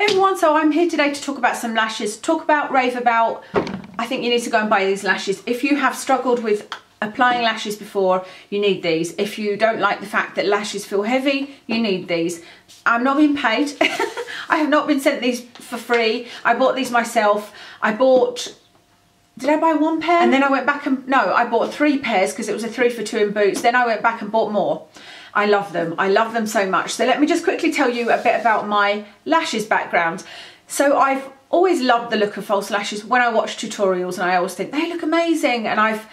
Everyone, so I'm here today to talk about some lashes, talk about, rave about. I think you need to go and buy these lashes. If you have struggled with applying lashes before, you need these. If you don't like the fact that lashes feel heavy, you need these. I'm not being paid. I have not been sent these for free. I bought these myself. Did I buy one pair? And then I went back and, no, I bought 3 pairs because it was a 3 for 2 in Boots. Then I went back and bought more. I love them. I love them so much. So let me just quickly tell you a bit about my lashes background. So I've always loved the look of false lashes when I watch tutorials, and I always think they look amazing. And I've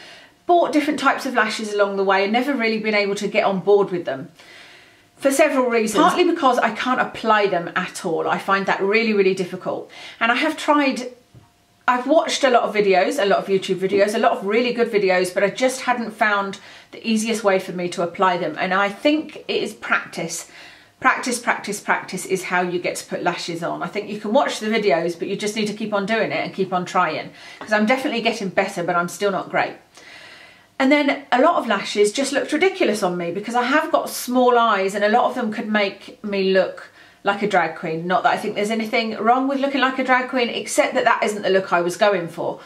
bought different types of lashes along the way and never really been able to get on board with them. For several reasons. Partly because I can't apply them at all. I find that really, really difficult. And I've watched a lot of videos, a lot of YouTube videos, a lot of really good videos, but I just hadn't found the easiest way for me to apply them. And I think it is practice. Practice, practice, practice is how you get to put lashes on. I think you can watch the videos, but you just need to keep on doing it and keep on trying. Because I'm definitely getting better, but I'm still not great. And then a lot of lashes just looked ridiculous on me because I have got small eyes, and a lot of them could make me look like a drag queen. Not that I think there's anything wrong with looking like a drag queen, except that that isn't the look I was going for.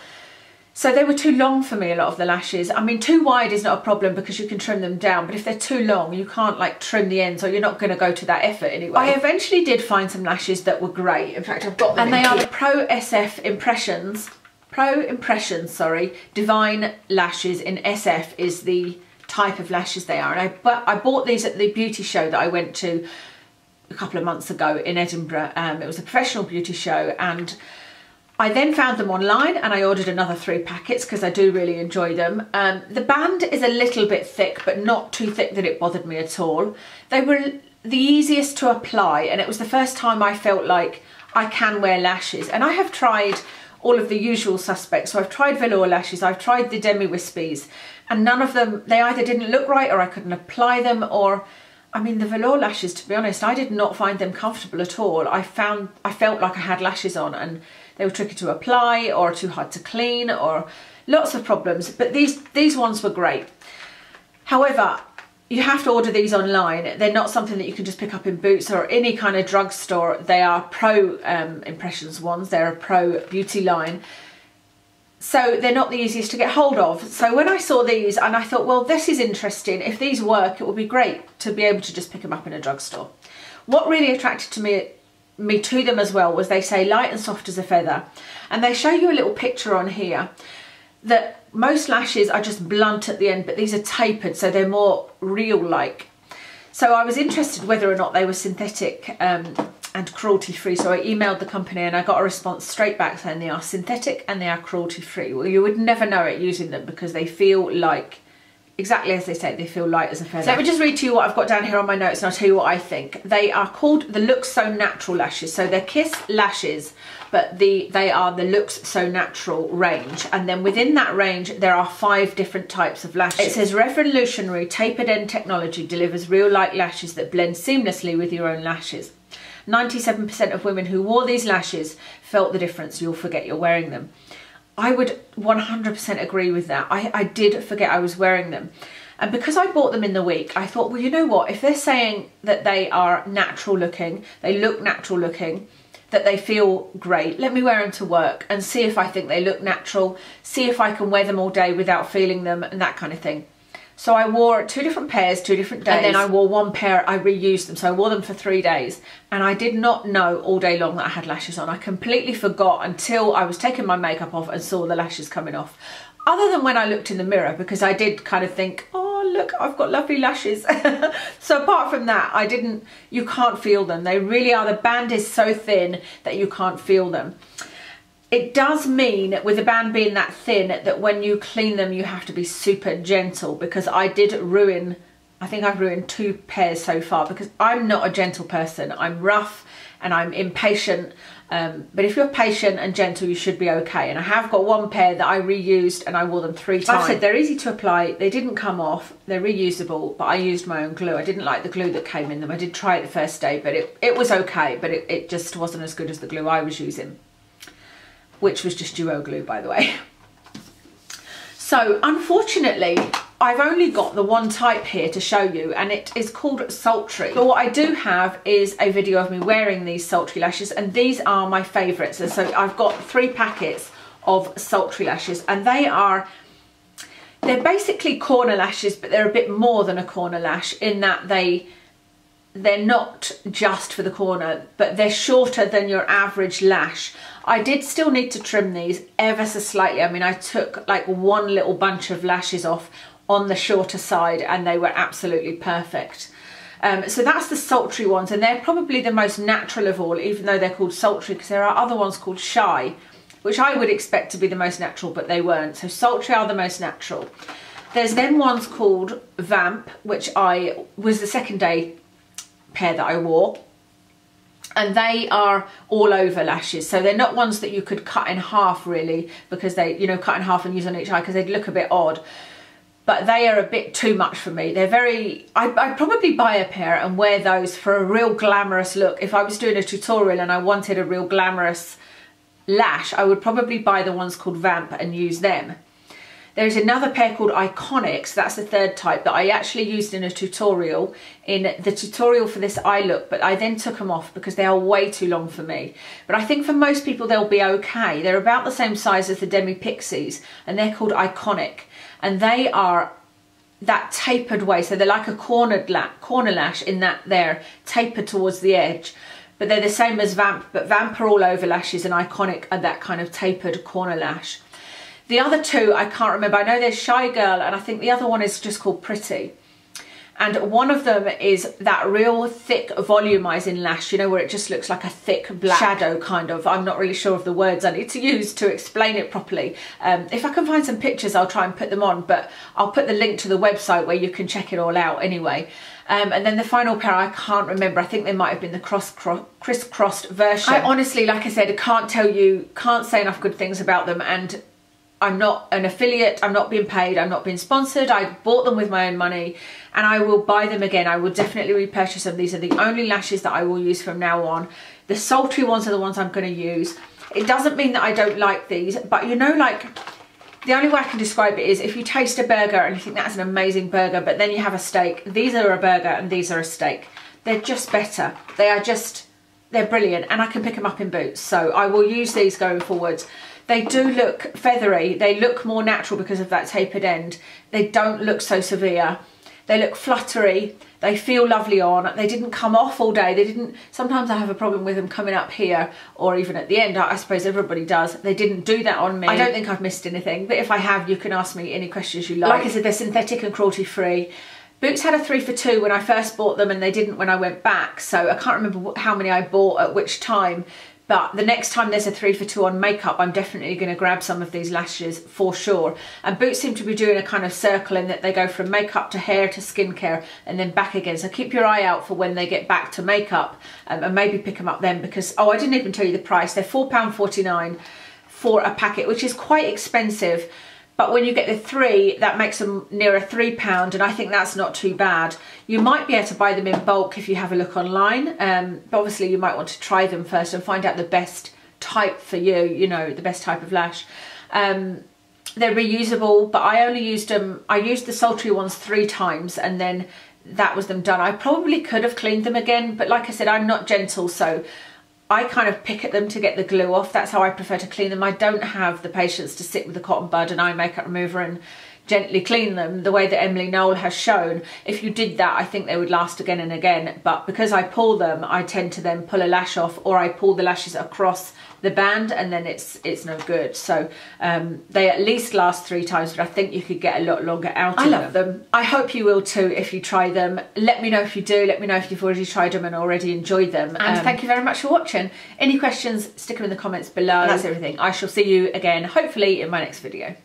So they were too long for me, a lot of the lashes. I mean, too wide is not a problem because you can trim them down, but if they're too long, you can't like trim the ends, or you're not going to go to that effort anyway. I eventually did find some lashes that were great. In fact, I've got them. And they are the Pro Impressions, sorry, Divine Lashes in SF is the type of lashes they are. And I bought these at the beauty show that I went to a couple of months ago in Edinburgh. It was a professional beauty show, and I then found them online and I ordered another 3 packets because I do really enjoy them. The band is a little bit thick, but not too thick that it bothered me at all. They were the easiest to apply, and it was the first time I felt like I can wear lashes. And I have tried all of the usual suspects. So I've tried velour lashes, I've tried the demi-wispies, and none of them, they either didn't look right or I couldn't apply them, or I mean, the velour lashes, to be honest, I did not find them comfortable at all. I felt like I had lashes on, and they were tricky to apply or too hard to clean, or lots of problems. But these ones were great. However, you have to order these online. They're not something that you can just pick up in Boots or any kind of drugstore. They are Pro Impressions ones. They're a Pro beauty line. So they're not the easiest to get hold of. So when I saw these and I thought, well, this is interesting. If these work, it would be great to be able to just pick them up in a drugstore. What really attracted me to them as well was they say light and soft as a feather. And they show you a little picture on here that most lashes are just blunt at the end, but these are tapered, so they're more real-like. So I was interested whether or not they were synthetic and cruelty-free, so I emailed the company and I got a response straight back saying they are synthetic and they are cruelty-free. Well, you would never know it using them because they feel like, exactly as they say, they feel light as a feather. So let me just read to you what I've got down here on my notes and I'll tell you what I think. They are called the Looks So Natural lashes. So they're Kiss lashes, but they are the Looks So Natural range. And then within that range, there are 5 different types of lashes. It says revolutionary tapered end technology delivers real light lashes that blend seamlessly with your own lashes. 97% of women who wore these lashes felt the difference. You'll forget you're wearing them. I would 100% agree with that. I did forget I was wearing them. And because I bought them in the week, I thought, well, you know what? If they're saying that they are natural looking, they look natural looking, that they feel great, let me wear them to work and see if I think they look natural, see if I can wear them all day without feeling them and that kind of thing. So I wore 2 different pairs, 2 different days, and then I wore 1 pair, I reused them. So I wore them for 3 days, and I did not know all day long that I had lashes on. I completely forgot until I was taking my makeup off and saw the lashes coming off. Other than when I looked in the mirror, because I did kind of think, oh, look, I've got lovely lashes. So apart from that, you can't feel them. They really are, the band is so thin that you can't feel them. It does mean, with the band being that thin, that when you clean them, you have to be super gentle, because I did ruin, I think I've ruined 2 pairs so far, because I'm not a gentle person. I'm rough and I'm impatient, but if you're patient and gentle, you should be okay. And I have got 1 pair that I reused and I wore them 3 times. Like I said, they're easy to apply, they didn't come off, they're reusable, but I used my own glue. I didn't like the glue that came in them. I did try it the first day, but it was okay, but it just wasn't as good as the glue I was using, which was just duo glue, by the way. So unfortunately, I've only got the one type here to show you, and it is called Sultry. But what I do have is a video of me wearing these Sultry lashes, and these are my favourites. And so I've got 3 packets of Sultry lashes, and they're basically corner lashes, but they're a bit more than a corner lash in that they're not just for the corner, but they're shorter than your average lash. I did still need to trim these ever so slightly. I mean, I took like one little bunch of lashes off on the shorter side, and they were absolutely perfect. So that's the Sultry ones, and they're probably the most natural of all, even though they're called Sultry, because there are other ones called Shy, which I would expect to be the most natural, but they weren't. So Sultry are the most natural. There's then ones called Vamp, which was the second day pair that I wore, and they are all over lashes. So they're not ones that you could cut in half really, because they, you know, cut in half and use on each eye, because they'd look a bit odd. But they are a bit too much for me. They're very, I'd probably buy a pair and wear those for a real glamorous look. If I was doing a tutorial and I wanted a real glamorous lash, I would probably buy the ones called Vamp and use them. There's another pair called Iconic, so that's the third type, that I actually used in a tutorial, for this eye look, but I then took them off because they are way too long for me. But I think for most people they'll be okay. They're about the same size as the Demi Pixies, and they're called Iconic, and they are that tapered way, so they're like a corner lash in that they're tapered towards the edge. But they're the same as Vamp, but Vamp are all over lashes and Iconic are that kind of tapered corner lash. The other two, I can't remember. I know there's Shy Girl, and I think the other one is just called Pretty. And one of them is that real thick volumizing lash, you know, where it just looks like a thick black shadow kind of. I'm not really sure of the words I need to use to explain it properly. If I can find some pictures, I'll try and put them on, but I'll put the link to the website where you can check it all out anyway. And then the final pair, I can't remember. I think they might have been the crisscrossed version. I honestly, like I said, can't say enough good things about them, and I'm not an affiliate, I'm not being paid, I'm not being sponsored. I bought them with my own money, and I will buy them again. I will definitely repurchase them. These are the only lashes that I will use from now on. The Sultry ones are the ones I'm going to use. It doesn't mean that I don't like these, but you know, like, the only way I can describe it is if you taste a burger and you think that's an amazing burger, but then you have a steak. These are a burger and these are a steak. They're just better. They're brilliant, and I can pick them up in Boots. So I will use these going forwards. They do look feathery. They look more natural because of that tapered end. They don't look so severe. They look fluttery. They feel lovely on. They didn't come off all day. Sometimes I have a problem with them coming up here or even at the end. I suppose everybody does. They didn't do that on me. I don't think I've missed anything, but if I have, you can ask me any questions you like. Like I said, they're synthetic and cruelty free. Boots had a 3 for 2 when I first bought them, and they didn't when I went back. So I can't remember how many I bought at which time. But the next time there's a 3 for 2 on makeup, I'm definitely going to grab some of these lashes for sure. And Boots seem to be doing a kind of circle in that they go from makeup to hair to skincare and then back again. So keep your eye out for when they get back to makeup, and maybe pick them up then, because, oh, I didn't even tell you the price. They're £4.49 for a packet, which is quite expensive. But when you get the 3, that makes them nearer £3, and I think that's not too bad. You might be able to buy them in bulk if you have a look online, but obviously you might want to try them first and find out the best type for you, you know, the best type of lash. They're reusable, but I only used them, I used the Sultry ones 3 times, and then that was them done. I probably could have cleaned them again, but like I said, I'm not gentle, so I kind of pick at them to get the glue off. That's how I prefer to clean them. I don't have the patience to sit with a cotton bud and eye makeup remover and gently clean them the way that Emily Knoll has shown. If you did that, I think they would last again and again. But because I pull them, I tend to then pull a lash off, or I pull the lashes across the band, and then it's no good. So they at least last 3 times, but I think you could get a lot longer out of them. I love them. I hope you will too if you try them. Let me know if you do. Let me know if you've already tried them and already enjoyed them. And thank you very much for watching. Any questions, stick them in the comments below. And that's everything. I shall see you again, hopefully, in my next video.